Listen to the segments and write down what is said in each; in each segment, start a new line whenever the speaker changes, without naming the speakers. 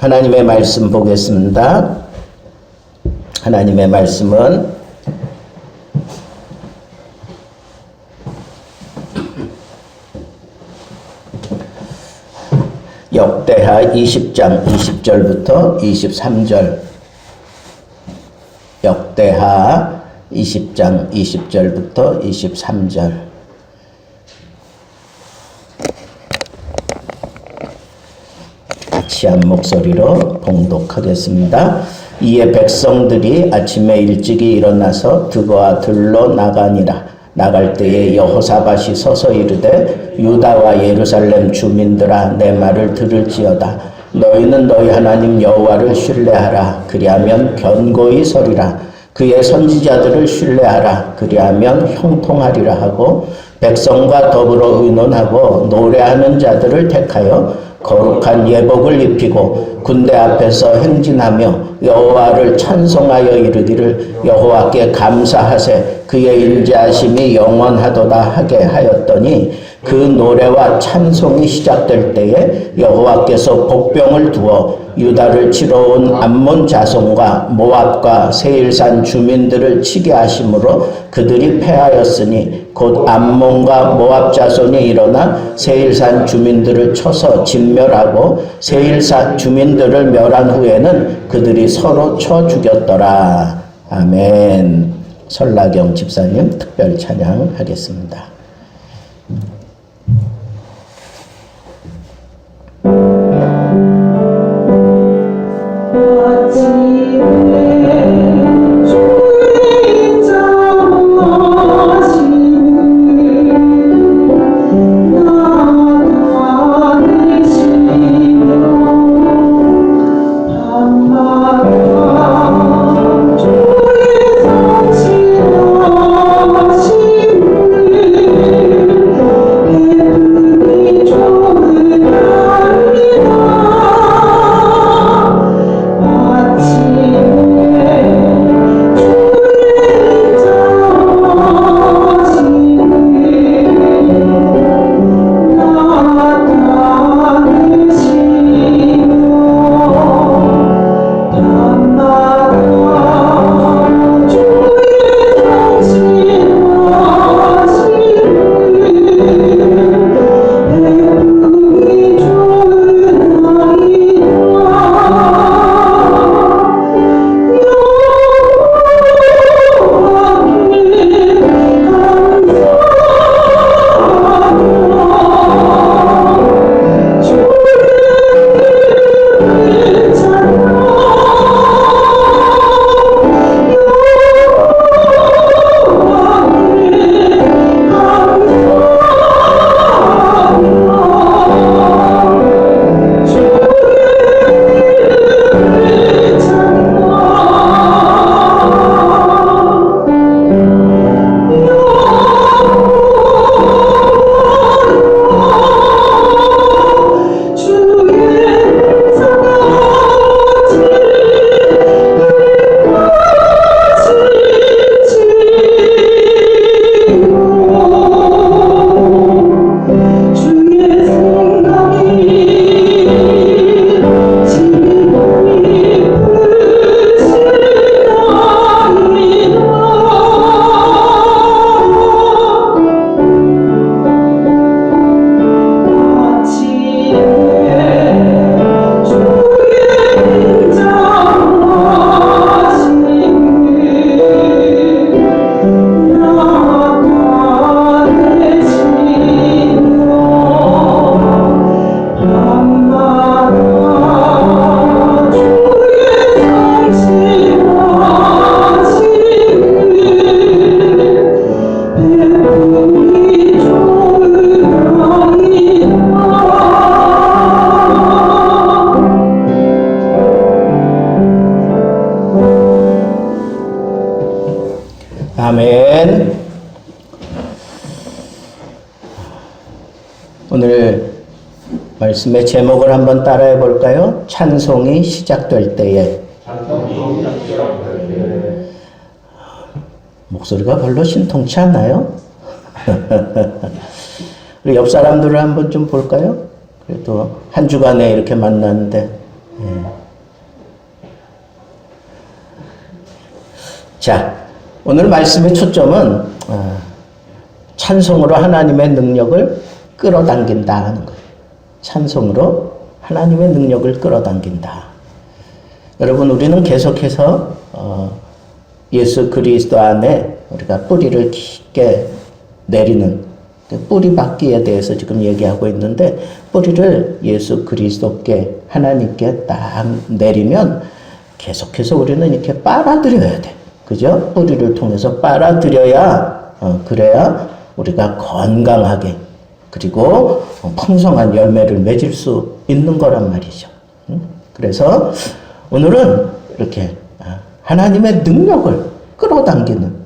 하나님의 말씀 보겠습니다. 하나님의 말씀은 역대하 20장 20절부터 23절. 역대하 20장 20절부터 23절. 같이 한 목소리로 봉독하겠습니다. 이에 백성들이 아침에 일찍이 일어나서 드거와 들로 나가니라. 나갈 때에 여호사밧이 서서 이르되 유다와 예루살렘 주민들아 내 말을 들을지어다. 너희는 너희 하나님 여호와를 신뢰하라. 그리하면 견고히 서리라. 그의 선지자들을 신뢰하라. 그리하면 형통하리라 하고 백성과 더불어 의논하고 노래하는 자들을 택하여 거룩한 예복을 입히고 군대 앞에서 행진하며 여호와를 찬송하여 이르기를 여호와께 감사하세 그의 인자하심이 영원하도다 하게 하였더니 그 노래와 찬송이 시작될 때에 여호와께서 복병을 두어 유다를 치러 온 암몬 자손과 모압과 세일산 주민들을 치게 하심으로 그들이 패하였으니 곧 암몬과 모압 자손이 일어나 세일산 주민들을 쳐서 진멸하고 세일산 주민들을 멸한 후에는 그들이 서로 쳐 죽였더라. 아멘. 설라경 집사님 특별 찬양하겠습니다. 아멘. 오늘 말씀의 제목을 한번 따라해 볼까요? 찬송이 시작될 때에. 목소리가 별로 신통치 않나요? 우리 옆 사람들을 한번 좀 볼까요? 그래도 한 주간에 이렇게 만났는데 자, 오늘 말씀의 초점은 찬송으로 하나님의 능력을 끌어당긴다 하는 거예요. 찬송으로 하나님의 능력을 끌어당긴다. 여러분, 우리는 계속해서 예수 그리스도 안에 우리가 뿌리를 깊게 내리는 뿌리 박기에 대해서 지금 얘기하고 있는데, 뿌리를 예수 그리스도께 하나님께 딱 내리면 계속해서 우리는 이렇게 빨아들여야 돼. 그죠? 뿌리를 통해서 빨아들여야 그래야 우리가 건강하게 그리고 풍성한 열매를 맺을 수 있는 거란 말이죠. 그래서 오늘은 이렇게 하나님의 능력을 끌어당기는,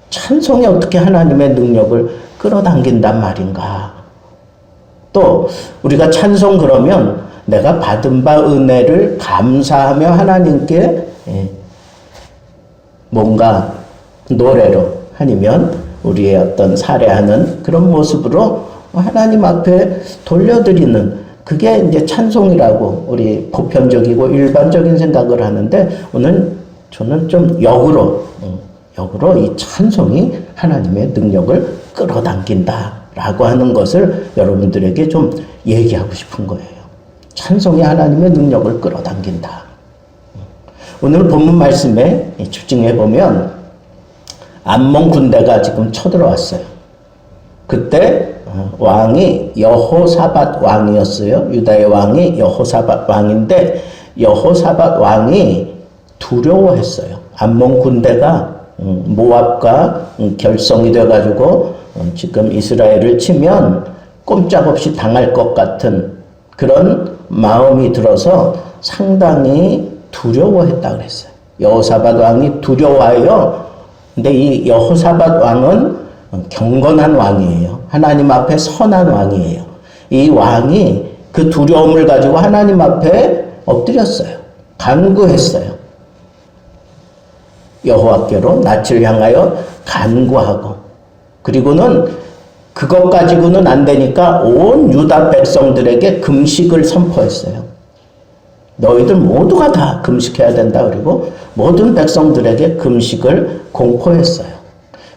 찬송이 어떻게 하나님의 능력을 끌어당긴단 말인가. 또 우리가 찬송 그러면 내가 받은 바 은혜를 감사하며 하나님께 뭔가 노래로 아니면 우리의 어떤 살해하는 그런 모습으로 하나님 앞에 돌려드리는, 그게 이제 찬송이라고 우리 보편적이고 일반적인 생각을 하는데, 오늘 저는 좀 역으로 이 찬송이 하나님의 능력을 끌어당긴다라고 하는 것을 여러분들에게 좀 얘기하고 싶은 거예요. 찬송이 하나님의 능력을 끌어당긴다. 오늘 본문 말씀에 집중해 보면 암몬 군대가 지금 쳐들어왔어요. 그때 왕이 여호사밧 왕이었어요. 유다의 왕이 여호사밧 왕인데, 여호사밧 왕이 두려워했어요. 암몬 군대가 모압과 결성이 돼가지고 지금 이스라엘을 치면 꼼짝없이 당할 것 같은 그런 마음이 들어서 상당히 두려워했다 그랬어요. 여호사밧 왕이 두려워하여. 근데 이 여호사밧 왕은 경건한 왕이에요. 하나님 앞에 선한 왕이에요. 이 왕이 그 두려움을 가지고 하나님 앞에 엎드렸어요. 간구했어요. 여호와께로 낯을 향하여 간구하고, 그리고는 그것 가지고는 안 되니까 온 유다 백성들에게 금식을 선포했어요. 너희들 모두가 다 금식해야 된다. 그리고 모든 백성들에게 금식을 공포했어요.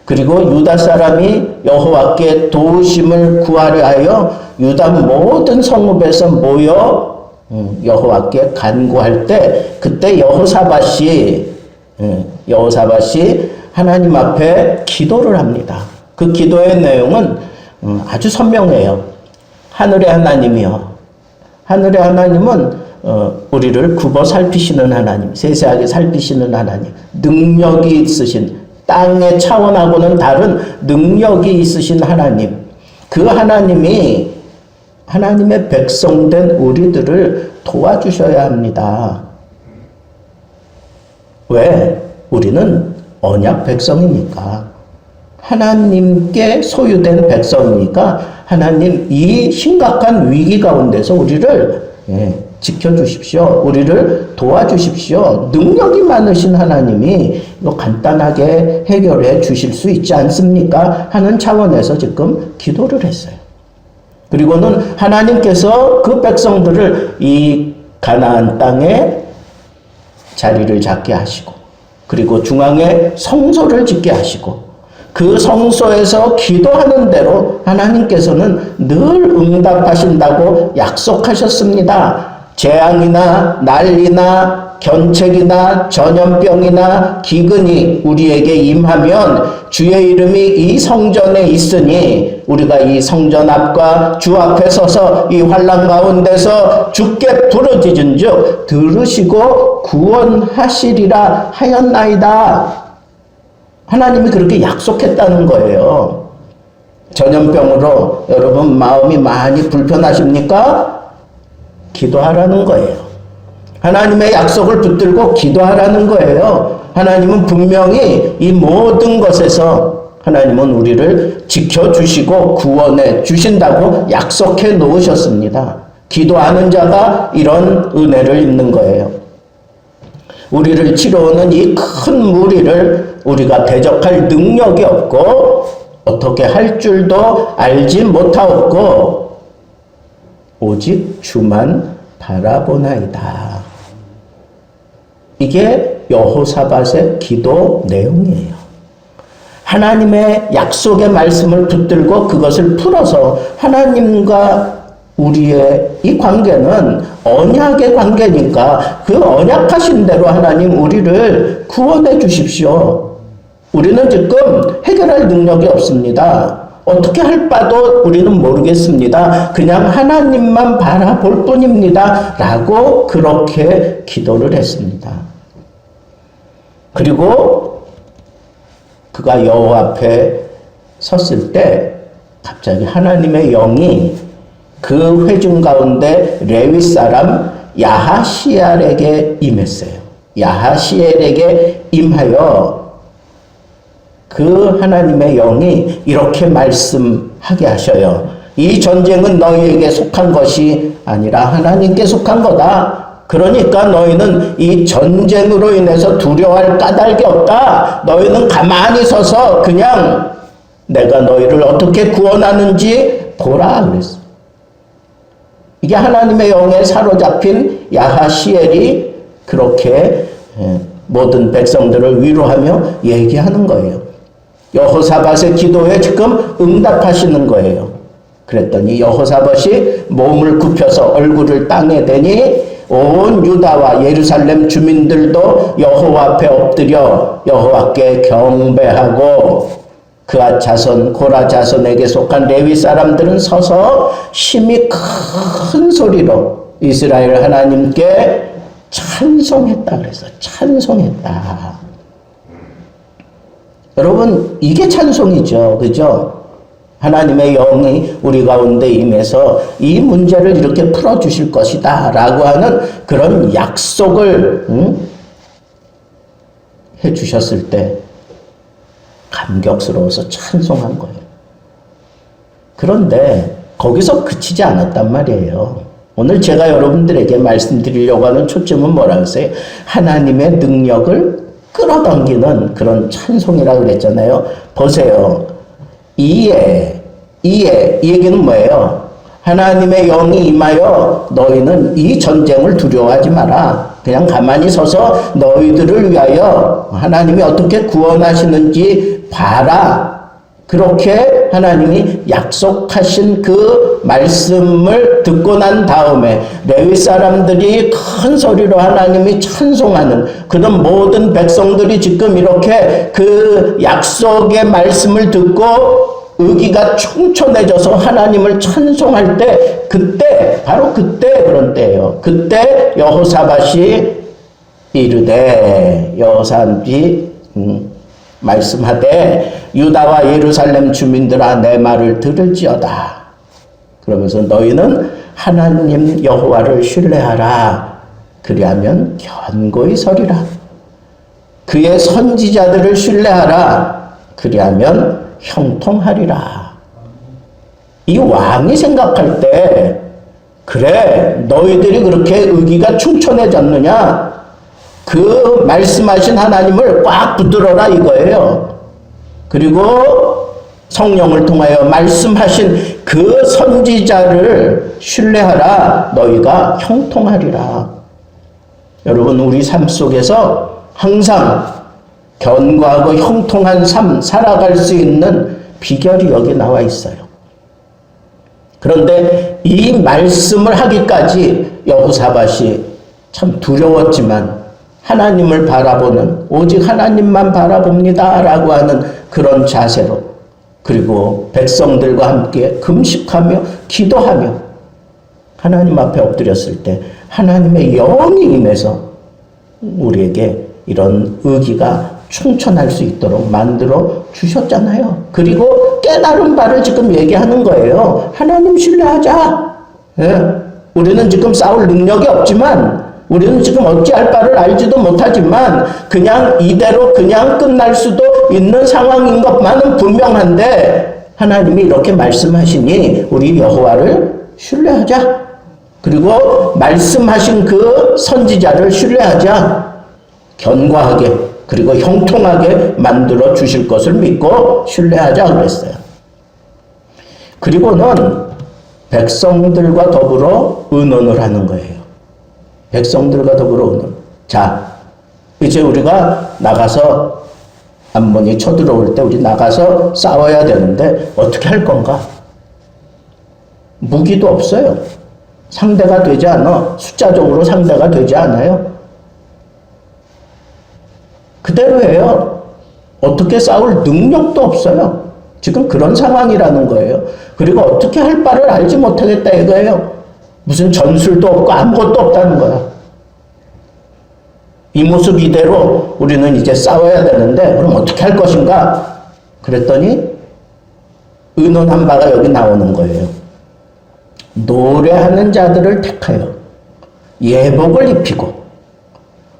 그리고 유다 사람이 여호와께 도우심을 구하려 하여 유다 모든 성읍에서 모여 여호와께 간구할 때, 그때 여호사밧이 하나님 앞에 기도를 합니다. 그 기도의 내용은 아주 선명해요. 하늘의 하나님이여. 하늘의 하나님은 우리를 굽어 살피시는 하나님, 세세하게 살피시는 하나님, 능력이 있으신, 땅의 차원하고는 다른 능력이 있으신 하나님, 그 하나님이 하나님의 백성된 우리들을 도와주셔야 합니다. 왜? 우리는 언약 백성이니까, 하나님께 소유된 백성이니까 하나님 이 심각한 위기 가운데서 우리를 지켜주십시오. 우리를 도와주십시오. 능력이 많으신 하나님이 이거 간단하게 해결해 주실 수 있지 않습니까? 하는 차원에서 지금 기도를 했어요. 그리고는 하나님께서 그 백성들을 이 가나안 땅에 자리를 잡게 하시고, 그리고 중앙에 성소를 짓게 하시고, 그 성소에서 기도하는 대로 하나님께서는 늘 응답하신다고 약속하셨습니다. 재앙이나 난리나 견책이나 전염병이나 기근이 우리에게 임하면 주의 이름이 이 성전에 있으니 우리가 이 성전 앞과 주 앞에 서서 이 환난 가운데서 주께 부르짖은즉 들으시고 구원하시리라 하였나이다. 하나님이 그렇게 약속했다는 거예요. 전염병으로 여러분 마음이 많이 불편하십니까? 기도하라는 거예요. 하나님의 약속을 붙들고 기도하라는 거예요. 하나님은 분명히 이 모든 것에서 하나님은 우리를 지켜주시고 구원해 주신다고 약속해 놓으셨습니다. 기도하는 자가 이런 은혜를 입는 거예요. 우리를 치러오는 이 큰 무리를 우리가 대적할 능력이 없고 어떻게 할 줄도 알지 못하옵고 오직 주만 바라보나이다. 이게 여호사밧의 기도 내용이에요. 하나님의 약속의 말씀을 붙들고 그것을 풀어서 하나님과 우리의 이 관계는 언약의 관계니까 그 언약하신 대로 하나님 우리를 구원해 주십시오. 우리는 지금 해결할 능력이 없습니다. 어떻게 할 바도 우리는 모르겠습니다. 그냥 하나님만 바라볼 뿐입니다. 라고 그렇게 기도를 했습니다. 그리고 그가 여호와 앞에 섰을 때 갑자기 하나님의 영이 그 회중 가운데 레위 사람 야하시엘에게 임했어요. 야하시엘에게 임하여 그 하나님의 영이 이렇게 말씀하게 하셔요. 이 전쟁은 너희에게 속한 것이 아니라 하나님께 속한 거다. 그러니까 너희는 이 전쟁으로 인해서 두려워할 까닭이 없다. 너희는 가만히 서서 그냥 내가 너희를 어떻게 구원하는지 보라 그랬어. 이게 하나님의 영에 사로잡힌 야하시엘이 그렇게 모든 백성들을 위로하며 얘기하는 거예요. 여호사밧의 기도에 지금 응답하시는 거예요. 그랬더니 여호사밧이 몸을 굽혀서 얼굴을 땅에 대니 온 유다와 예루살렘 주민들도 여호와 앞에 엎드려 여호와께 경배하고 그앗 자손 고라 자손에게 속한 레위 사람들은 서서 심히 큰 소리로 이스라엘 하나님께 찬송했다 그래서 찬송했다. 여러분 이게 찬송이죠. 그죠? 하나님의 영이 우리 가운데 임해서 이 문제를 이렇게 풀어주실 것이다 라고 하는 그런 약속을 해주셨을 때 감격스러워서 찬송한 거예요. 그런데 거기서 그치지 않았단 말이에요. 오늘 제가 여러분들에게 말씀드리려고 하는 초점은 뭐라고 했어요? 하나님의 능력을 끌어당기는 그런 찬송이라고 그랬잖아요. 보세요. 이 얘기는 뭐예요? 하나님의 영이 임하여 너희는 이 전쟁을 두려워하지 마라. 그냥 가만히 서서 너희들을 위하여 하나님이 어떻게 구원하시는지 봐라. 그렇게 하나님이 약속하신 그 말씀을 듣고 난 다음에 레위 사람들이 큰 소리로 하나님이 찬송하는 그런 모든 백성들이 지금 이렇게 그 약속의 말씀을 듣고 의기가 충천해져서 하나님을 찬송할 때 그때 바로 그때 그런 때예요. 그때 여호사밧이 이르되 여호사밧이 말씀하되 유다와 예루살렘 주민들아 내 말을 들을지어다. 그러면서 너희는 하나님 여호와를 신뢰하라. 그리하면 견고히 서리라. 그의 선지자들을 신뢰하라. 그리하면 형통하리라. 이 왕이 생각할 때 그래 너희들이 그렇게 의기가 충천해졌느냐? 그 말씀하신 하나님을 꽉 붙들어라 이거예요. 그리고 성령을 통하여 말씀하신 그 선지자를 신뢰하라. 너희가 형통하리라. 여러분 우리 삶 속에서 항상 견고하고 형통한 삶 살아갈 수 있는 비결이 여기 나와 있어요. 그런데 이 말씀을 하기까지 여호사밧이 참 두려웠지만 하나님을 바라보는 오직 하나님만 바라봅니다 라고 하는 그런 자세로 그리고 백성들과 함께 금식하며 기도하며 하나님 앞에 엎드렸을 때 하나님의 영이 임해서 우리에게 이런 의기가 충천할 수 있도록 만들어 주셨잖아요. 그리고 깨달은 바를 지금 얘기하는 거예요. 하나님 신뢰하자. 예? 우리는 지금 싸울 능력이 없지만 우리는 지금 어찌할 바를 알지도 못하지만 그냥 이대로 그냥 끝날 수도 있는 상황인 것만은 분명한데 하나님이 이렇게 말씀하시니 우리 여호와를 신뢰하자. 그리고 말씀하신 그 선지자를 신뢰하자. 견고하게 그리고 형통하게 만들어 주실 것을 믿고 신뢰하자 그랬어요. 그리고는 백성들과 더불어 의논을 하는 거예요. 백성들과 더불어 오는. 자, 이제 우리가 나가서 암몬이 쳐들어올 때 우리 나가서 싸워야 되는데 어떻게 할 건가? 무기도 없어요. 상대가 되지 않아. 숫자적으로 상대가 되지 않아요. 그대로예요. 어떻게 싸울 능력도 없어요. 지금 그런 상황이라는 거예요. 그리고 어떻게 할 바를 알지 못하겠다 이거예요. 무슨 전술도 없고 아무것도 없다는 거야. 이 모습 이대로 우리는 이제 싸워야 되는데 그럼 어떻게 할 것인가? 그랬더니 의논한 바가 여기 나오는 거예요. 노래하는 자들을 택하여 예복을 입히고,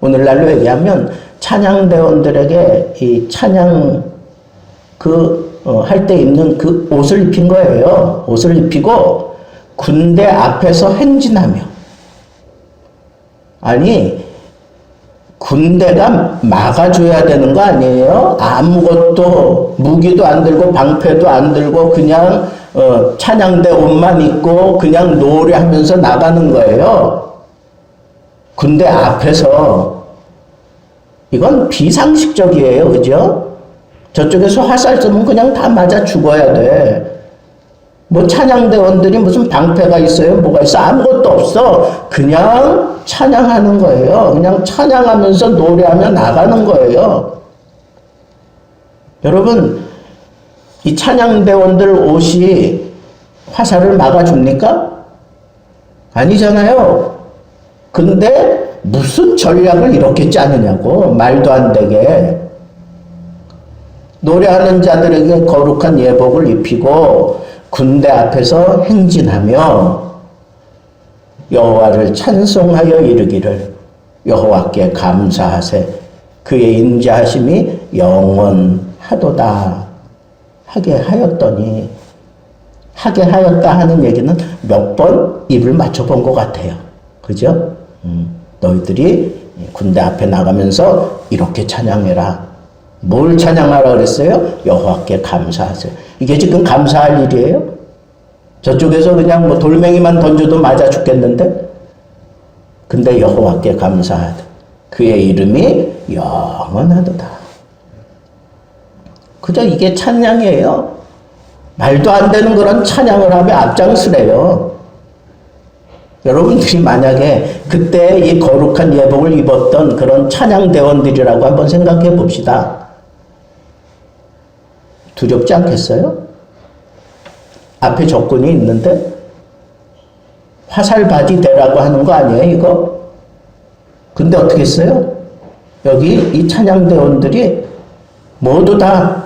오늘날로 얘기하면 찬양대원들에게 이 찬양 할 때 입는 그 옷을 입힌 거예요. 옷을 입히고 군대 앞에서 행진하며. 아니, 군대가 막아줘야 되는 거 아니에요? 아무것도 무기도 안 들고 방패도 안 들고 그냥 찬양대 옷만 입고 그냥 노래하면서 나가는 거예요. 군대 앞에서. 이건 비상식적이에요. 그죠? 저쪽에서 화살 쏘면 그냥 다 맞아 죽어야 돼. 뭐 찬양대원들이 무슨 방패가 있어요? 뭐가 있어? 아무것도 없어. 그냥 찬양하는 거예요. 그냥 찬양하면서 노래하며 나가는 거예요. 여러분, 이 찬양대원들 옷이 화살을 막아줍니까? 아니잖아요. 근데 무슨 전략을 이렇게 짜느냐고. 말도 안 되게. 노래하는 자들에게 거룩한 예복을 입히고 군대 앞에서 행진하며 여호와를 찬송하여 이르기를 여호와께 감사하세 그의 인자하심이 영원하도다 하게 하였더니, 하게 하였다 하는 얘기는 몇 번 입을 맞춰본 것 같아요. 그죠? 너희들이 군대 앞에 나가면서 이렇게 찬양해라. 뭘 찬양하라 그랬어요? 여호와께 감사하세요. 이게 지금 감사할 일이에요? 저쪽에서 그냥 뭐 돌멩이만 던져도 맞아 죽겠는데? 근데 여호와께 감사하다. 그의 이름이 영원하도다. 그저 이게 찬양이에요. 말도 안 되는 그런 찬양을 하며 앞장서래요. 여러분들이 만약에 그때 이 거룩한 예복을 입었던 그런 찬양대원들이라고 한번 생각해 봅시다. 두렵지 않겠어요? 앞에 적군이 있는데 화살바지 되라고 하는 거 아니에요, 이거? 근데 어떻게 했어요? 여기 이 찬양대원들이 모두 다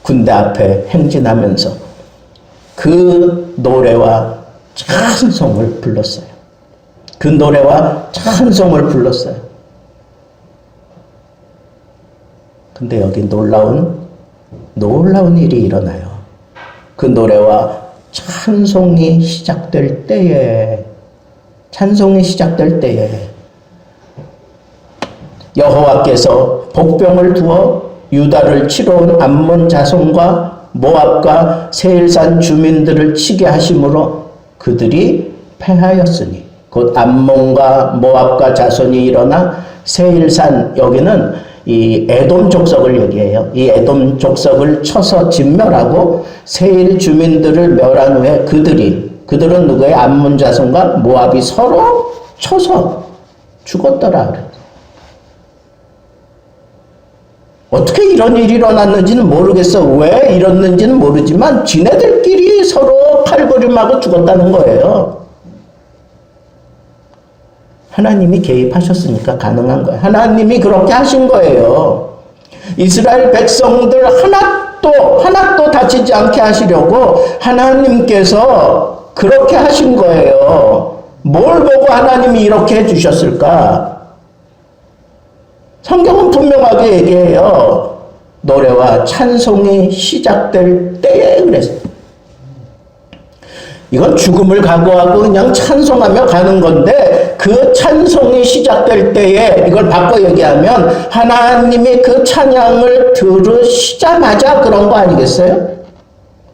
군대 앞에 행진하면서 그 노래와 찬송을 불렀어요. 그 노래와 찬송을 불렀어요. 근데 여기 놀라운 일이 일어나요. 그 노래와 찬송이 시작될 때에 여호와께서 복병을 두어 유다를 치러 온 암몬 자손과 모압과 세일산 주민들을 치게 하심으로 그들이 패하였으니, 곧 암몬과 모압과 자손이 일어나 세일산, 여기는 이 에돔 족속을 얘기해요. 이 에돔 족속을 쳐서 진멸하고 세일 주민들을 멸한 후에 그들은 누구의 암몬 자손과 모압이 서로 쳐서 죽었더라. 어떻게 이런 일이 일어났는지는 모르겠어. 왜 이랬는지는 모르지만 지네들끼리 서로 칼부림하고 죽었다는 거예요. 하나님이 개입하셨으니까 가능한 거예요. 하나님이 그렇게 하신 거예요. 이스라엘 백성들 하나도 다치지 않게 하시려고 하나님께서 그렇게 하신 거예요. 뭘 보고 하나님이 이렇게 해주셨을까? 성경은 분명하게 얘기해요. 노래와 찬송이 시작될 때에 그랬어요. 이건 죽음을 각오하고 그냥 찬송하며 가는 건데, 그 찬송이 시작될 때에 이걸 바꿔 얘기하면 하나님이 그 찬양을 들으시자마자 그런 거 아니겠어요?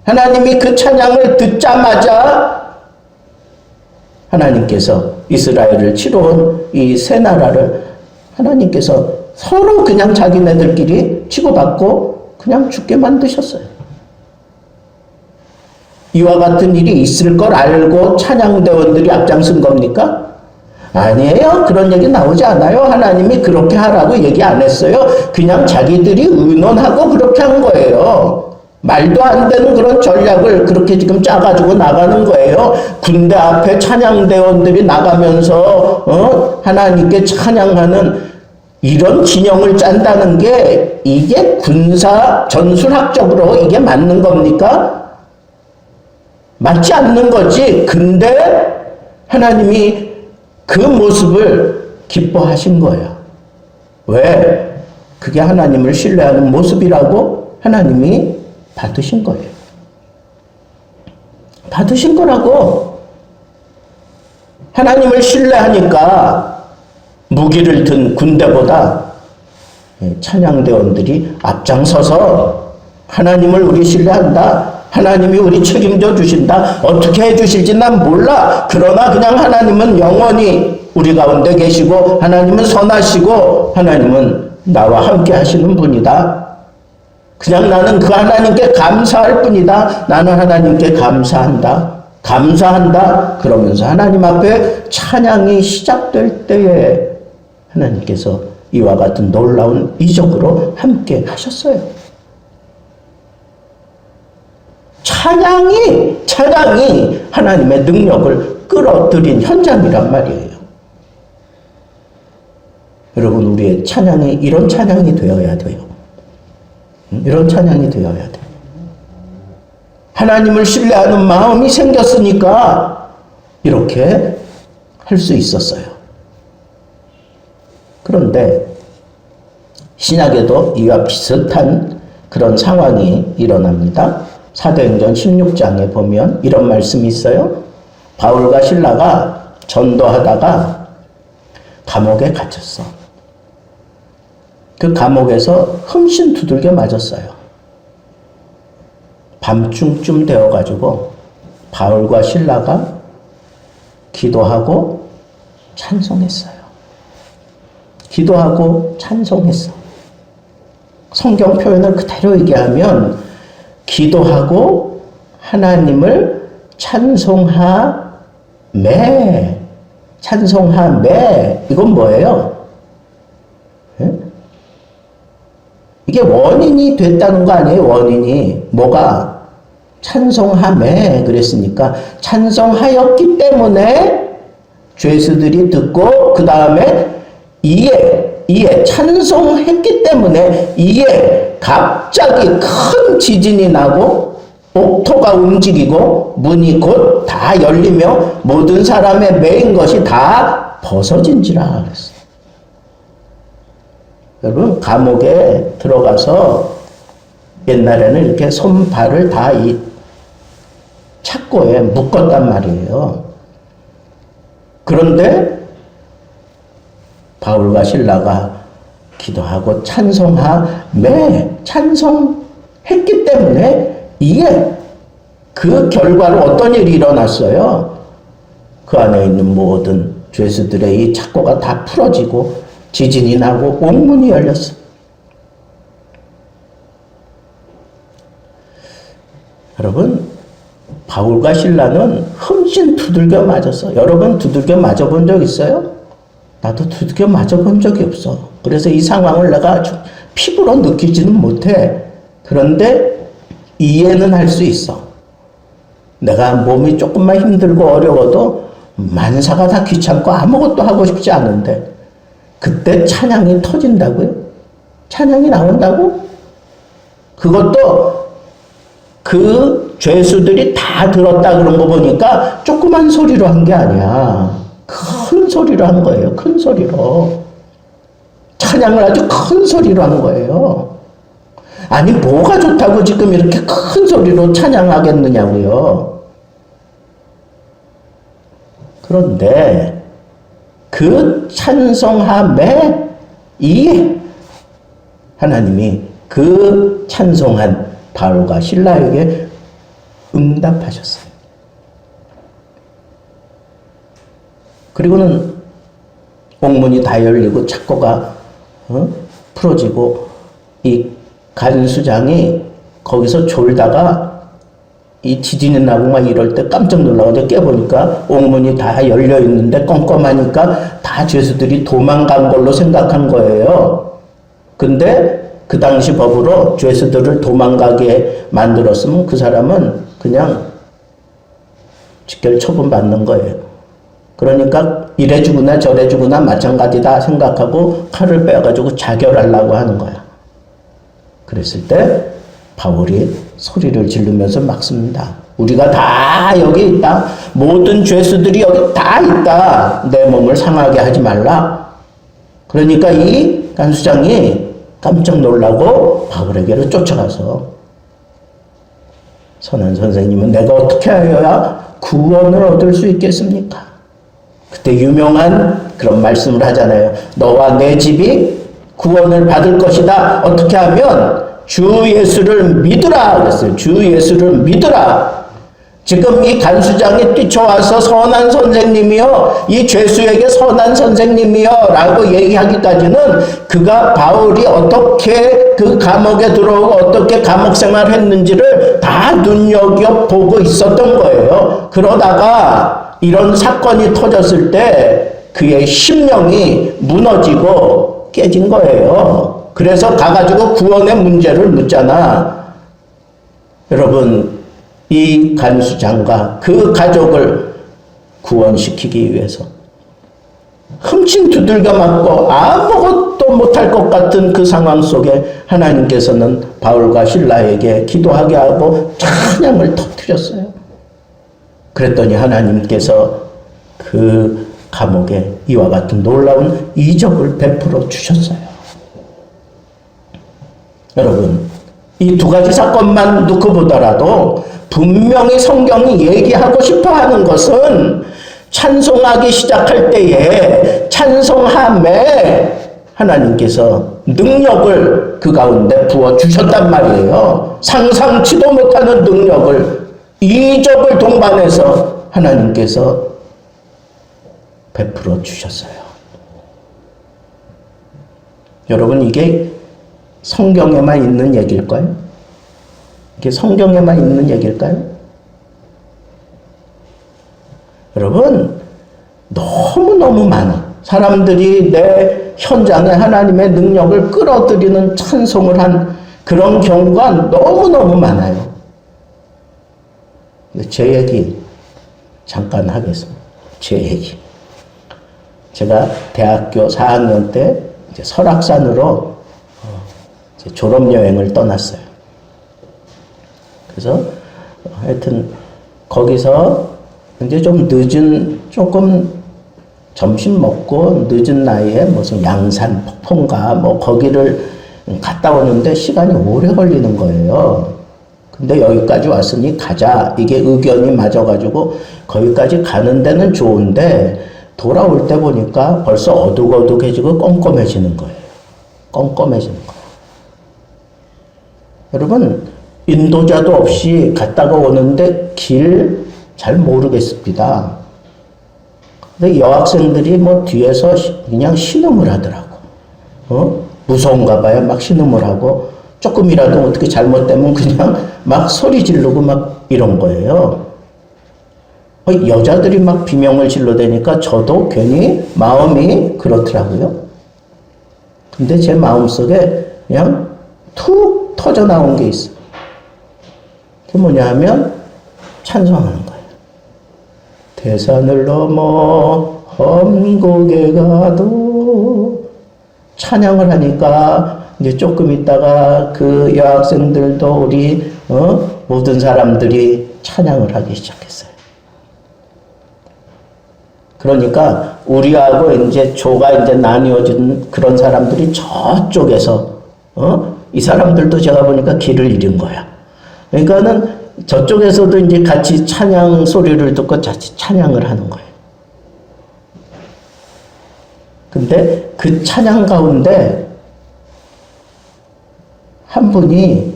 하나님이 그 찬양을 듣자마자 하나님께서 이스라엘을 치러온 이 세 나라를 하나님께서 서로 그냥 자기네들끼리 치고받고 그냥 죽게 만드셨어요. 이와 같은 일이 있을 걸 알고 찬양대원들이 앞장선 겁니까? 아니에요. 그런 얘기 나오지 않아요. 하나님이 그렇게 하라고 얘기 안 했어요. 그냥 자기들이 의논하고 그렇게 한 거예요. 말도 안 되는 그런 전략을 그렇게 지금 짜가지고 나가는 거예요. 군대 앞에 찬양대원들이 나가면서 하나님께 찬양하는 이런 진영을 짠다는 게 이게 군사 전술학적으로 이게 맞는 겁니까? 맞지 않는 거지. 근데 하나님이 그 모습을 기뻐하신 거예요. 왜? 그게 하나님을 신뢰하는 모습이라고 하나님이 받으신 거예요. 받으신 거라고. 하나님을 신뢰하니까 무기를 든 군대보다 찬양대원들이 앞장서서 하나님을 우리 신뢰한다. 하나님이 우리 책임져 주신다. 어떻게 해 주실지 난 몰라. 그러나 그냥 하나님은 영원히 우리 가운데 계시고 하나님은 선하시고 하나님은 나와 함께 하시는 분이다. 그냥 나는 그 하나님께 감사할 뿐이다. 나는 하나님께 감사한다. 감사한다. 그러면서 하나님 앞에 찬양이 시작될 때에 하나님께서 이와 같은 놀라운 이적으로 함께 하셨어요. 찬양이 하나님의 능력을 끌어들인 현장이란 말이에요. 여러분, 우리의 찬양이 이런 찬양이 되어야 돼요. 이런 찬양이 되어야 돼요. 하나님을 신뢰하는 마음이 생겼으니까 이렇게 할 수 있었어요. 그런데 신약에도 이와 비슷한 그런 상황이 일어납니다. 사도행전 16장에 보면 이런 말씀이 있어요. 바울과 실라가 전도하다가 감옥에 갇혔어. 그 감옥에서 흠씬 두들겨 맞았어요. 밤중쯤 되어가지고 바울과 실라가 기도하고 찬송했어요. 기도하고 찬송했어. 성경 표현을 그대로 얘기하면 기도하고 하나님을 찬송하매. 이건 뭐예요? 예? 이게 원인이 됐다는 거 아니에요? 원인이. 뭐가? 찬송하매 그랬으니까 찬송하였기 때문에 죄수들이 듣고 그 다음에 이에 찬송했기 때문에 이에 갑자기 큰 지진이 나고 옥토가 움직이고 문이 곧 다 열리며 모든 사람의 매인 것이 다 벗어진지라 그랬어요. 여러분, 감옥에 들어가서 옛날에는 이렇게 손발을 다 이 착고에 묶었단 말이에요. 그런데 바울과 실라가 기도하고 찬송했기 때문에 이에 그 결과로 어떤 일이 일어났어요? 그 안에 있는 모든 죄수들의 이 착고가 다 풀어지고 지진이 나고 옥문이 열렸어. 여러분, 바울과 실라는 흠씬 두들겨 맞았어. 여러분 두들겨 맞아본 적 있어요? 나도 두들겨 맞아본 적이 없어. 그래서 이 상황을 내가 아주 피부로 느끼지는 못해. 그런데 이해는 할 수 있어. 내가 몸이 조금만 힘들고 어려워도 만사가 다 귀찮고 아무것도 하고 싶지 않은데 그때 찬양이 터진다고요? 찬양이 나온다고? 그것도 그 죄수들이 다 들었다 그런 거 보니까 조그만 소리로 한 게 아니야. 큰 소리로 한 거예요. 큰 소리로. 찬양을 아주 큰 소리로 한 거예요. 아니, 뭐가 좋다고 지금 이렇게 큰 소리로 찬양하겠느냐고요. 그런데 그 찬송함에 이 하나님이 그 찬송한 바울과 실라에게 응답하셨어요. 그리고는 옥문이 다 열리고 착고가 풀어지고 이 간수장이 거기서 졸다가 이 지진이 나고 막 이럴 때 깜짝 놀라가지고 깨보니까 옥문이 다 열려 있는데 껌껌하니까 다 죄수들이 도망간 걸로 생각한 거예요. 근데 그 당시 법으로 죄수들을 도망가게 만들었으면 그 사람은 그냥 직결 처분받는 거예요. 그러니까 이래 주거나 저래 주거나 마찬가지다 생각하고 칼을 빼가지고 자결하려고 하는 거야. 그랬을 때 바울이 소리를 지르면서 막습니다. 우리가 다 여기 있다. 모든 죄수들이 여기 다 있다. 내 몸을 상하게 하지 말라. 그러니까 이 간수장이 깜짝 놀라고 바울에게로 쫓아가서 선한 선생님은 내가 어떻게 하여야 구원을 얻을 수 있겠습니까? 그때 유명한 그런 말씀을 하잖아요. 너와 내 집이 구원을 받을 것이다. 어떻게 하면 주 예수를 믿으라 그랬어요. 주 예수를 믿으라. 지금 이 간수장이 뛰쳐와서 선한 선생님이요, 이 죄수에게 선한 선생님이요 라고 얘기하기까지는 그가 바울이 어떻게 그 감옥에 들어오고 어떻게 감옥 생활했는지를 다 눈여겨보고 있었던 거예요. 그러다가 이런 사건이 터졌을 때 그의 심령이 무너지고 깨진 거예요. 그래서 가가지고 구원의 문제를 묻잖아. 여러분, 이 간수장과 그 가족을 구원시키기 위해서 흠씬 두들겨 맞고 아무것도 못할 것 같은 그 상황 속에 하나님께서는 바울과 실라에게 기도하게 하고 찬양을 터뜨렸어요. 그랬더니 하나님께서 그 감옥에 이와 같은 놀라운 이적을 베풀어 주셨어요. 여러분, 이 두 가지 사건만 놓고 보더라도 분명히 성경이 얘기하고 싶어 하는 것은 찬송하기 시작할 때에 찬송함에 하나님께서 능력을 그 가운데 부어주셨단 말이에요. 상상치도 못하는 능력을, 이적을 동반해서 하나님께서 베풀어 주셨어요. 여러분, 이게 성경에만 있는 얘기일까요? 이게 성경에만 있는 얘기일까요? 여러분, 너무너무 많아. 사람들이 내 현장에 하나님의 능력을 끌어들이는 찬송을 한 그런 경우가 너무너무 많아요. 제 얘기 잠깐 하겠습니다. 제 얘기. 제가 대학교 4학년 때 이제 설악산으로 졸업여행을 떠났어요. 그래서 하여튼 거기서 이제 좀 늦은, 조금 점심 먹고 늦은 나이에 무슨 양산 폭포인가 뭐 거기를 갔다 오는데 시간이 오래 걸리는 거예요. 근데 여기까지 왔으니 가자. 이게 의견이 맞아가지고 거기까지 가는 데는 좋은데 돌아올 때 보니까 벌써 어둑어둑해지고 껌껌해지는 거예요. 껌껌해지는 거예요. 여러분, 인도자도 없이 갔다가 오는데 길 잘 모르겠습니다. 근데 여학생들이 뭐 뒤에서 그냥 신음을 하더라고. 무서운가 봐요. 막 신음을 하고 조금이라도 어떻게 잘못되면 그냥 막 소리 지르고 막 이런 거예요. 여자들이 막 비명을 질러대니까 저도 괜히 마음이 그렇더라고요. 근데 제 마음속에 그냥 툭 터져 나온 게 있어요. 그게 뭐냐 하면 찬송하는 거예요. 대산을 넘어 험곡에 가도 찬양을 하니까 이제 조금 있다가 그 여학생들도 우리 모든 사람들이 찬양을 하기 시작했어요. 그러니까 우리하고 이제 조가 이제 나뉘어진 그런 사람들이 저쪽에서 이 사람들도 제가 보니까 길을 잃은 거야. 그러니까는 저쪽에서도 이제 같이 찬양 소리를 듣고 같이 찬양을 하는 거예요. 근데 그 찬양 가운데 한 분이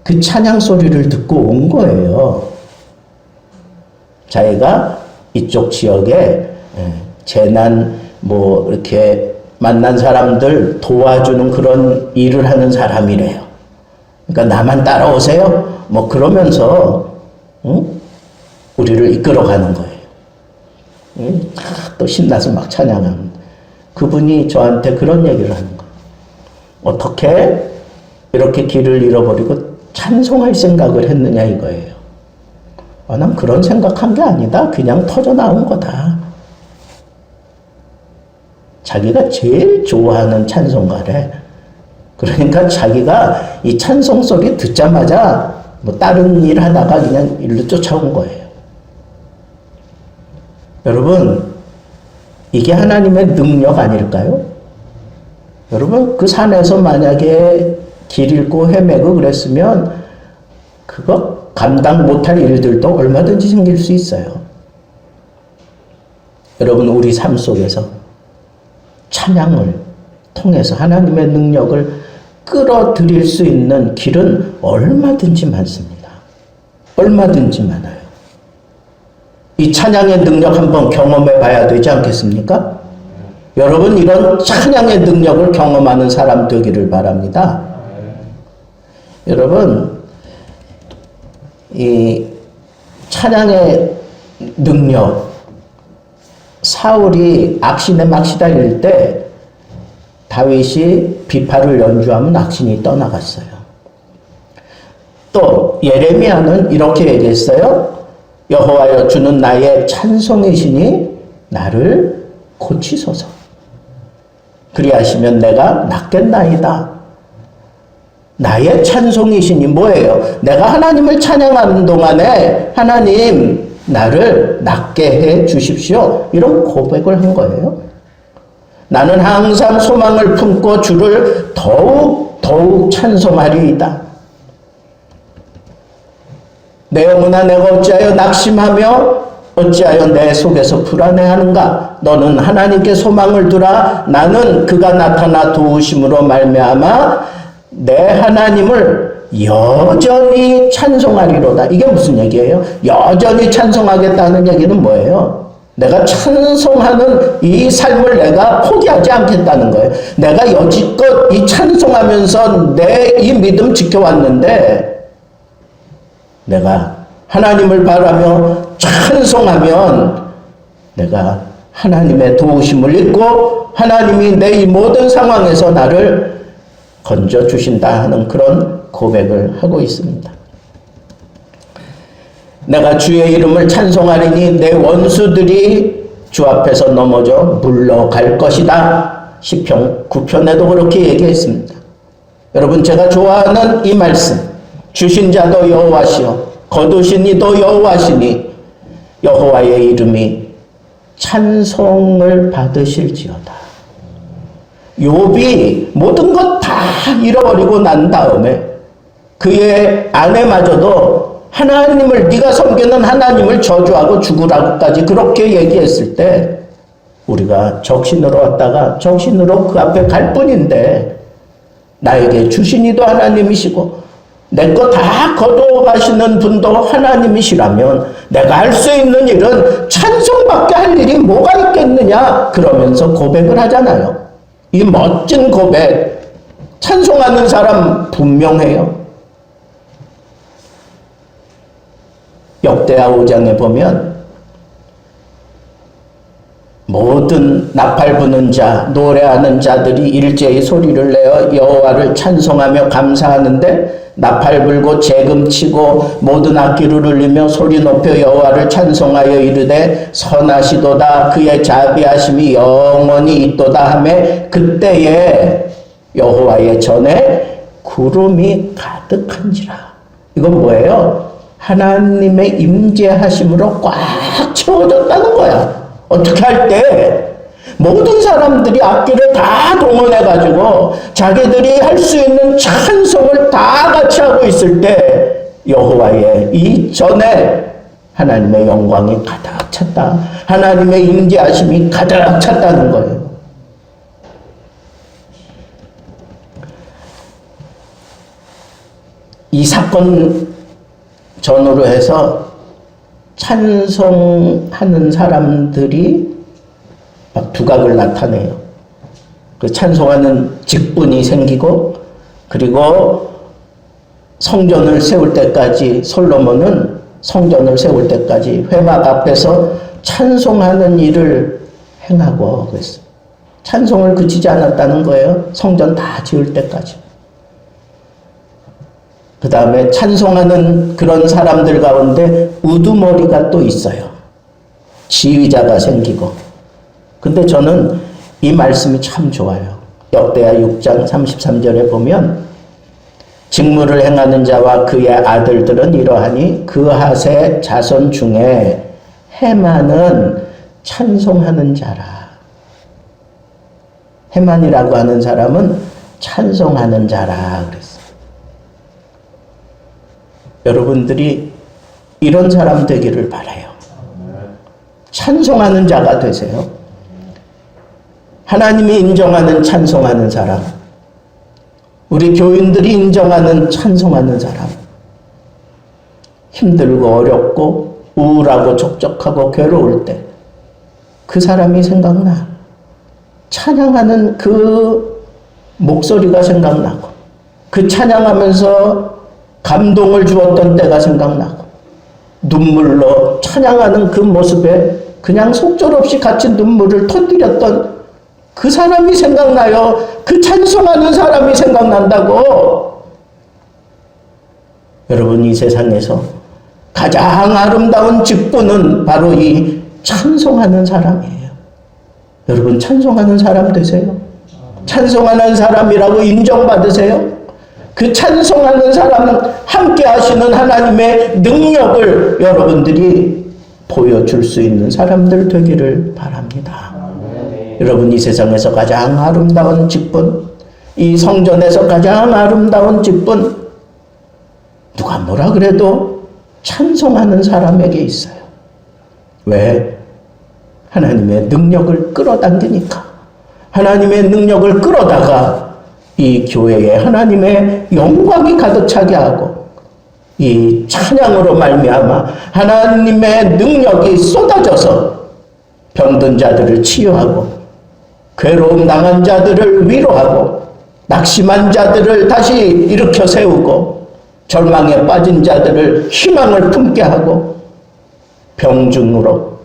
그 찬양 소리를 듣고 온 거예요. 자기가 이쪽 지역에 재난 뭐 이렇게 만난 사람들 도와주는 그런 일을 하는 사람이래요. 그러니까 나만 따라오세요. 뭐 그러면서 우리를 이끌어가는 거예요. 또 신나서 막 찬양하는. 그분이 저한테 그런 얘기를 하는 거예요. 어떻게 이렇게 길을 잃어버리고 찬송할 생각을 했느냐 이거예요. 난 그런 생각한 게 아니다. 그냥 터져 나온 거다. 자기가 제일 좋아하는 찬송가래. 그러니까 자기가 이 찬송 소리 듣자마자 뭐 다른 일 하다가 그냥 일로 쫓아온 거예요. 여러분, 이게 하나님의 능력 아닐까요? 여러분, 그 산에서 만약에 길 잃고 헤매고 그랬으면 그거 감당 못할 일들도 얼마든지 생길 수 있어요. 여러분, 우리 삶 속에서 찬양을 통해서 하나님의 능력을 끌어들일 수 있는 길은 얼마든지 많습니다. 얼마든지 많아요. 이 찬양의 능력 한번 경험해 봐야 되지 않겠습니까? 여러분, 이런 찬양의 능력을 경험하는 사람 되기를 바랍니다. 여러분, 이 찬양의 능력, 사울이 악신에 막 시달릴 때 다윗이 비파를 연주하면 악신이 떠나갔어요. 또 예레미야는 이렇게 얘기했어요. 여호와여, 주는 나의 찬송이시니 나를 고치소서. 그리하시면 내가 낫겠나이다. 나의 찬송이시니 뭐예요? 내가 하나님을 찬양하는 동안에 하나님 나를 낫게 해 주십시오. 이런 고백을 한 거예요. 나는 항상 소망을 품고 주를 더욱 찬송하리이다. 내 영혼아, 내가 어찌하여 낙심하며 어찌하여 내 속에서 불안해하는가? 너는 하나님께 소망을 두라. 나는 그가 나타나 도우심으로 말미암아 내 하나님을 여전히 찬송하리로다. 이게 무슨 얘기예요? 여전히 찬송하겠다는 얘기는 뭐예요? 내가 찬송하는 이 삶을 내가 포기하지 않겠다는 거예요. 내가 여지껏 이 찬송하면서 내 이 믿음 지켜왔는데 내가 하나님을 바라며 찬송하면 내가 하나님의 도우심을 잊고 하나님이 내 이 모든 상황에서 나를 건져주신다 하는 그런 고백을 하고 있습니다. 내가 주의 이름을 찬송하리니 내 원수들이 주 앞에서 넘어져 물러갈 것이다. 시편 9편에도 그렇게 얘기했습니다. 여러분, 제가 좋아하는 이 말씀, 주신 자도 여호와시요 거두신 이도 여호와시니 여호와의 이름이 찬송을 받으실지어다. 욥이 모든 것 다 잃어버리고 난 다음에 그의 아내마저도 하나님을, 네가 섬기는 하나님을 저주하고 죽으라고까지 그렇게 얘기했을 때 우리가 적신으로 왔다가 적신으로 그 앞에 갈 뿐인데 나에게 주신 이도 하나님이시고 내 거 다 거둬가시는 분도 하나님이시라면 내가 할 수 있는 일은 찬송밖에 할 일이 뭐가 있겠느냐 그러면서 고백을 하잖아요. 이 멋진 고백, 찬송하는 사람 분명해요. 역대하 5장에 보면 모든 나팔 부는 자, 노래하는 자들이 일제히 소리를 내어 여호와를 찬송하며 감사하는데 나팔 불고 재금 치고 모든 악기를 울리며 소리 높여 여호와를 찬송하여 이르되 선하시도다 그의 자비하심이 영원히 있도다 하매 그때에 여호와의 전에 구름이 가득한지라. 이건 뭐예요? 하나님의 임재하심으로 꽉 채워졌다는 거야. 어떻게 할 때 모든 사람들이 악기를 다 동원해가지고 자기들이 할 수 있는 찬송을 다 같이 하고 있을 때 여호와의 이 전에 하나님의 영광이 가득 찼다. 하나님의 임재하심이 가득 찼다는 거예요. 이 사건 전후로 해서 찬송하는 사람들이 막 두각을 나타내요. 그 찬송하는 직분이 생기고, 그리고 성전을 세울 때까지, 솔로몬은 성전을 세울 때까지 회막 앞에서 찬송하는 일을 행하고 그랬어요. 찬송을 그치지 않았다는 거예요. 성전 다 지을 때까지. 그 다음에 찬송하는 그런 사람들 가운데 우두머리가 또 있어요. 지휘자가 생기고. 근데 저는 이 말씀이 참 좋아요. 역대하 6장 33절에 보면 직무를 행하는 자와 그의 아들들은 이러하니 그핫의 자손 중에 헤만은 찬송하는 자라. 헤만이라고 하는 사람은 찬송하는 자라 그랬어요. 여러분들이 이런 사람 되기를 바라요. 찬송하는 자가 되세요. 하나님이 인정하는 찬송하는 사람, 우리 교인들이 인정하는 찬송하는 사람, 힘들고 어렵고 우울하고 적적하고 괴로울 때 그 사람이 생각나. 찬양하는 그 목소리가 생각나고, 그 찬양하면서 감동을 주었던 때가 생각나고, 눈물로 찬양하는 그 모습에 그냥 속절없이 같이 눈물을 터뜨렸던 그 사람이 생각나요. 그 찬송하는 사람이 생각난다고. 여러분, 이 세상에서 가장 아름다운 직분은 바로 이 찬송하는 사람이에요. 여러분, 찬송하는 사람 되세요. 찬송하는 사람이라고 인정받으세요. 그 찬송하는 사람, 함께 하시는 하나님의 능력을 여러분들이 보여줄 수 있는 사람들 되기를 바랍니다. 여러분, 이 세상에서 가장 아름다운 직분, 이 성전에서 가장 아름다운 직분, 누가 뭐라 그래도 찬송하는 사람에게 있어요. 왜? 하나님의 능력을 끌어당기니까. 하나님의 능력을 끌어다가 이 교회에 하나님의 영광이 가득 차게 하고, 이 찬양으로 말미암아 하나님의 능력이 쏟아져서 병든 자들을 치유하고, 괴로움 당한 자들을 위로하고, 낙심한 자들을 다시 일으켜 세우고, 절망에 빠진 자들을 희망을 품게 하고, 병중으로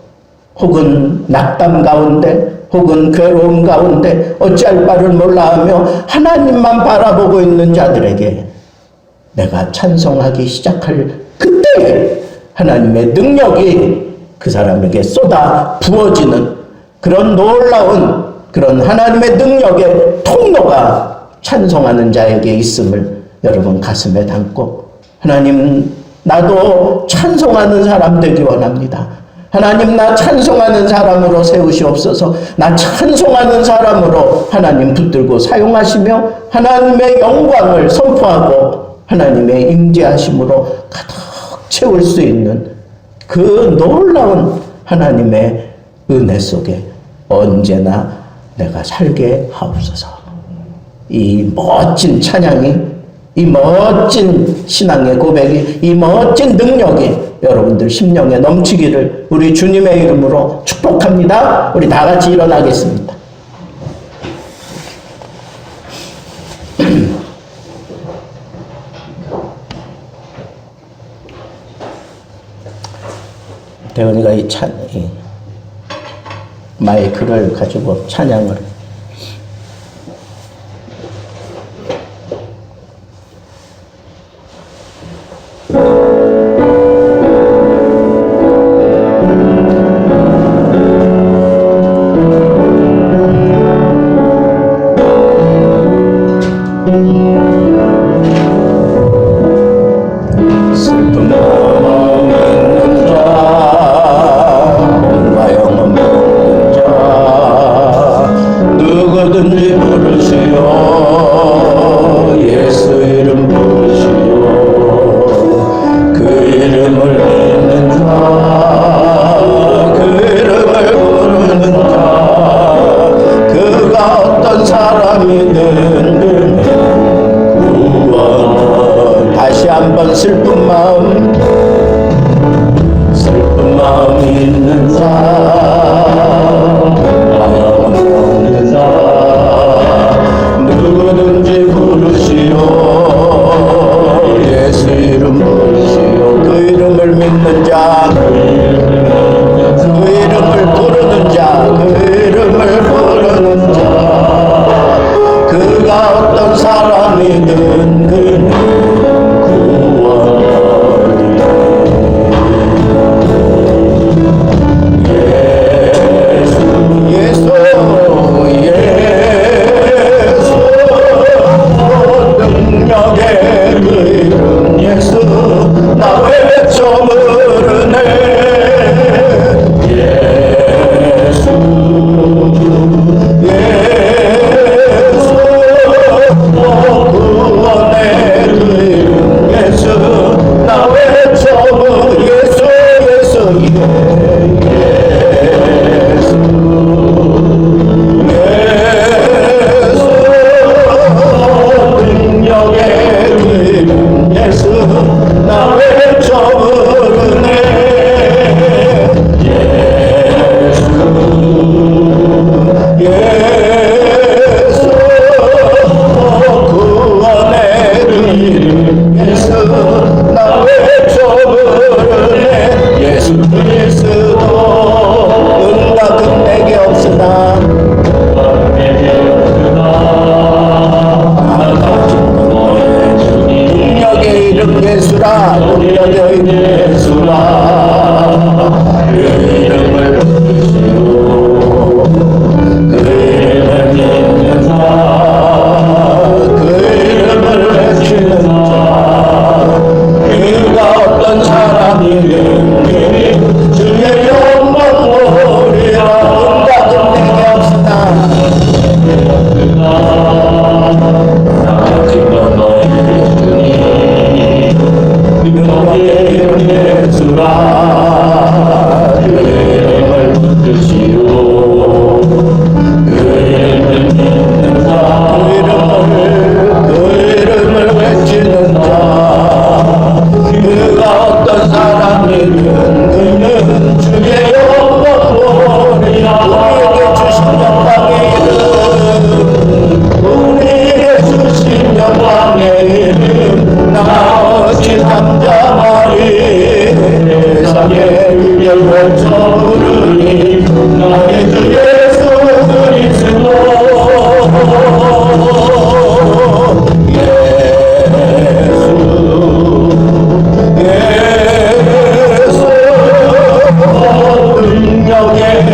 혹은 낙담 가운데 혹은 괴로움 가운데 어찌할 바를 몰라하며 하나님만 바라보고 있는 자들에게 내가 찬송하기 시작할 그때에 하나님의 능력이 그 사람에게 쏟아 부어지는 그런 놀라운 그런 하나님의 능력의 통로가 찬송하는 자에게 있음을 여러분 가슴에 담고, 하나님, 나도 찬송하는 사람 되기 원합니다. 하나님, 나 찬송하는 사람으로 세우시옵소서. 나 찬송하는 사람으로 하나님 붙들고 사용하시며 하나님의 영광을 선포하고 하나님의 임재하심으로 가득 채울 수 있는 그 놀라운 하나님의 은혜 속에 언제나 내가 살게 하옵소서. 이 멋진 찬양이, 이 멋진 신앙의 고백이, 이 멋진 능력이 여러분들 심령에 넘치기를 우리 주님의 이름으로 축복합니다. 우리 다 같이 일어나겠습니다. 대원이가 이 마이크를 가지고 찬양을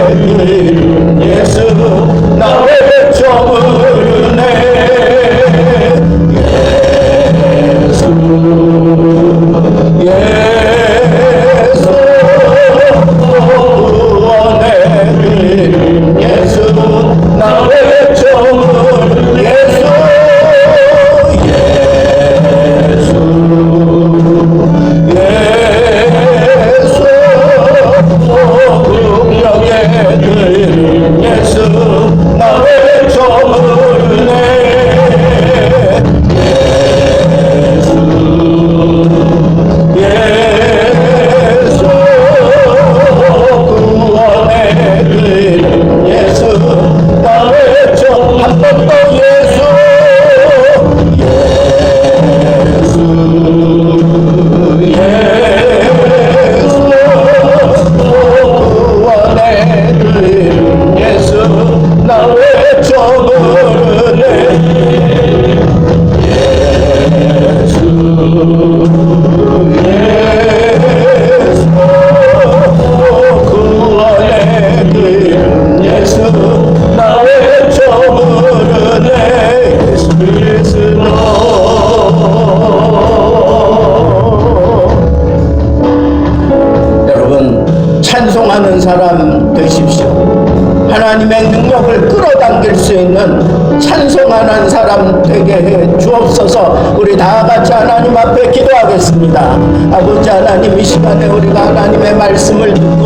그 예수 나 외쳐 부르네. 예수 예수 구원의 그 예수 나 외쳐 부르네. 예수 찬송하는 사람 되십시오. 하나님의 능력을 끌어당길 수 있는 찬송하는 사람 되게 해 주옵소서. 우리 다 같이 하나님 앞에 기도하겠습니다. 아버지 하나님, 이 시간에 우리가 하나님의 말씀을 듣고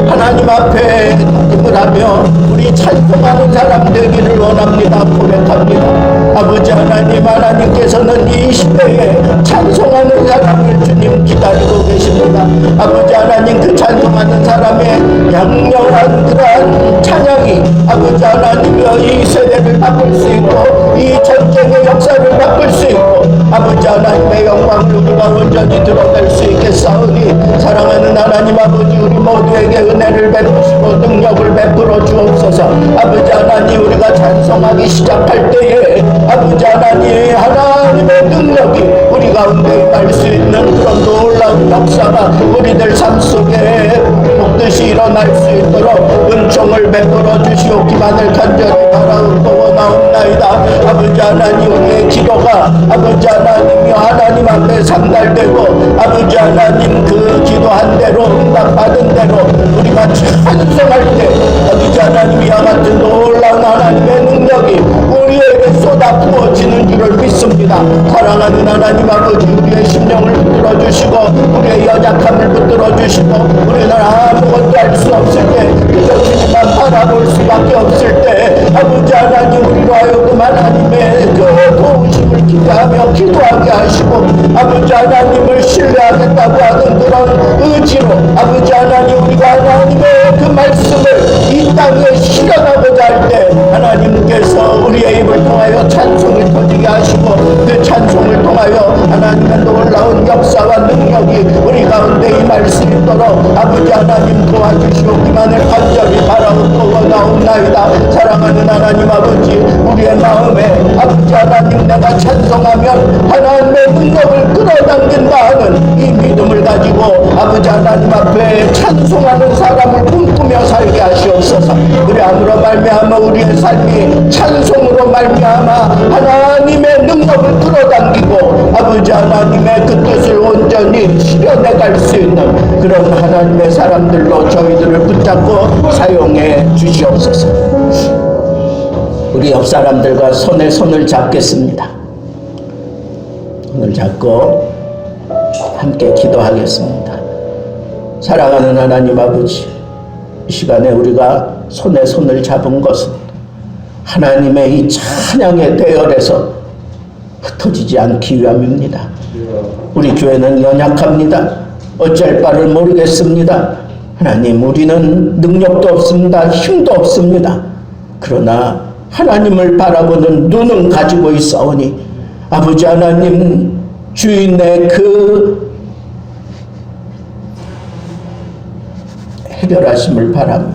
하나님 앞에 힘을 하며 우리 찬송하는 사람 되기를 원합니다. 고백합니다. 아버지 하나님, 하나님께서는 이 시대에 찬송하는 사람을 주님 기다리고 계십니다. 아버지 하나님, 그 찬송하는 사람의 양념한 그러한 찬양이 아버지 하나님이여 이 세대를 바꿀 수 있고 이 전쟁의 역사를 바꿀 수 있고 아버지 하나님의 영광을 우리가 온전히 드러낼 수 있겠사오니 사랑하는 하나님 아버지, 우리 모두에게 은혜를 베푸시고 능력을 베풀어 주옵소서. 아버지 하나님, 우리가 찬송하기 시작할 때에 아버지 하나님, 하나님의 능력이 우리 가운데 임할 수 있는 그런 놀라운 역사가 우리들 삶 속에 복듯이 일어날 수 있도록 은총을 베풀어 주시옵기만을 간절히 바라옵고 원하옵나이다. 아버지 하나님, 우리의 기도가 아버지 하나님이 하나님 앞에 상달되고 아버지 하나님 그 기도한 대로 응답받은 대로 우리가 찬송할 때 아버지 하나님, 이와 같은 놀라운 하나님의 능력이 우리에게 쏟아 부어지는 줄을 믿습니다. 사랑하는 하나님 아버지, 우리의 심령을 붙들어 주시고 우리의 연약함을 붙들어 주시고 우리는 아무것도 할 수 없을 때 그저 주님만 바라볼 수밖에 없을 때 아버지 하나님, 우리로 하여금 하나님의 그 도우심을 기대하며 기도하게 하시고 아버지 하나님을 신뢰하겠다고 하는 그런 의지로 아버지 하나님, 우리가 하나님의 그 말씀을 이 땅에 실현하고자 할 때 하나님께서 우리의 입을 통하여 찬송이 터지게 하시고 그 찬송을 통하여 하나님의 놀라운 역사와 능력이 우리 가운데 임할 수 있도록 아버지 하나님 도와주시옵기만을 간절히 바라옵고 원하옵나이다. 사랑하는 하나님 아버지, 우리의 마음에 아버지 하나님, 내가 찬송하면 하나님의 능력을 끌어당긴다 하는 이 믿음을 가지고 아버지 하나님 앞에 찬송하는 사람을 꿈꾸며 살게 하시옵소서. 우리 아무로 말미암아 우리의 삶이 찬송으로 말미암아 하나님의 능력을 끌어당기고 아버지 하나님의 그 뜻을 온전히 실현해 갈 수 있는 그런 하나님의 사람들로 저희들을 붙잡고 사용해 주시옵소서. 우리 옆 사람들과 손에 손을 잡겠습니다. 손을 잡고 함께 기도하겠습니다. 사랑하는 하나님 아버지, 이 시간에 우리가 손에 손을 잡은 것은 하나님의 이 찬양의 대열에서 흩어지지 않기 위함입니다. 우리 교회는 연약합니다. 어쩔 바를 모르겠습니다. 하나님, 우리는 능력도 없습니다. 힘도 없습니다. 그러나 하나님을 바라보는 눈은 가지고 있사오니 아버지 하나님, 주인의 그 해결하심을 바라며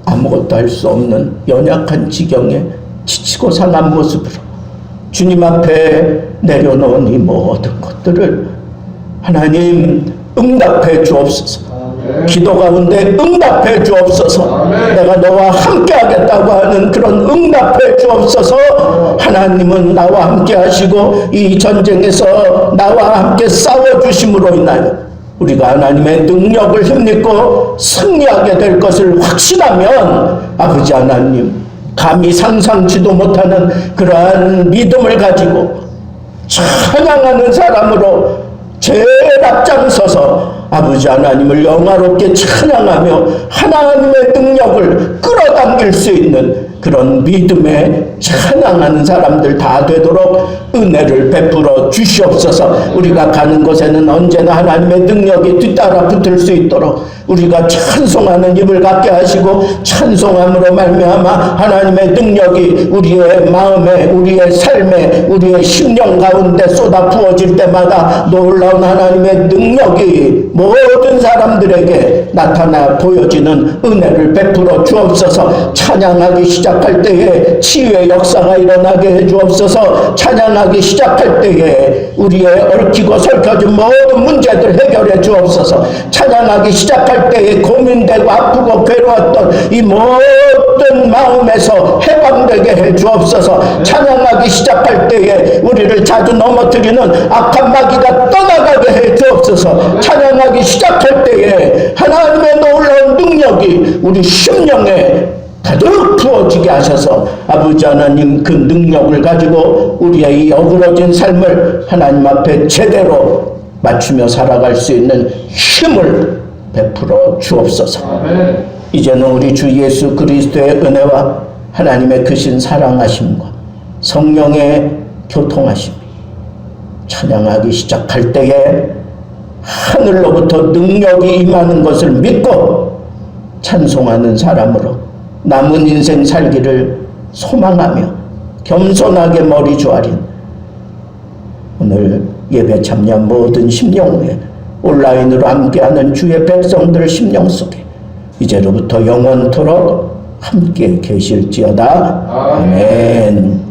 아무것도 할 수 없는 연약한 지경에 지치고 상한 모습으로 주님 앞에 내려놓은 이 모든 것들을 하나님 응답해 주옵소서. 기도 가운데 응답해 주옵소서. 내가 너와 함께 하겠다고 하는 그런 응답해 주옵소서. 하나님은 나와 함께 하시고 이 전쟁에서 나와 함께 싸워 주심으로 인하여 우리가 하나님의 능력을 힘입고 승리하게 될 것을 확신하면 아버지 하나님, 감히 상상치도 못하는 그러한 믿음을 가지고 찬양하는 사람으로 제일 앞장서서 아버지 하나님을 영화롭게 찬양하며 하나님의 능력을 끌어당길 수 있는 그런 믿음에 찬양하는 사람들 다 되도록 은혜를 베풀어 주시옵소서. 우리가 가는 곳에는 언제나 하나님의 능력이 뒤따라 붙을 수 있도록 우리가 찬송하는 입을 갖게 하시고 찬송함으로 말미암아 하나님의 능력이 우리의 마음에, 우리의 삶에, 우리의 심령 가운데 쏟아 부어질 때마다 놀라운 하나님의 능력이 모든 사람들에게 나타나 보여지는 은혜를 베풀어 주옵소서. 찬양하기 시작할 때에 치유의 역사가 일어나게 해 주옵소서. 찬양하기 시작할 때에 우리의 얽히고 설켜진 모든 문제들 해결해 주옵소서. 찬양하기 시작할 때에 고민되고 아프고 괴로웠던 이 모든 마음에서 해방되게 해 주옵소서. 찬양하기 시작할 때에 우리를 자주 넘어뜨리는 악한 마귀가 떠나가게 해 주옵소서. 찬양하기 시작할 때에 하나님의 놀라운 능력이 우리 심령에 가득 부어지게 하셔서 아버지 하나님 그 능력을 가지고 우리의 이 어그러진 삶을 하나님 앞에 제대로 맞추며 살아갈 수 있는 힘을 베풀어 주옵소서. 아멘. 이제는 우리 주 예수 그리스도의 은혜와 하나님의 크신 사랑하심과 성령의 교통하심이 찬양하기 시작할 때에 하늘로부터 능력이 임하는 것을 믿고 찬송하는 사람으로 남은 인생 살기를 소망하며 겸손하게 머리 조아린 오늘 예배 참여한 모든 심령 위에 온라인으로 함께하는 주의 백성들 심령 속에 이제로부터 영원토록 함께 계실지어다. 아멘.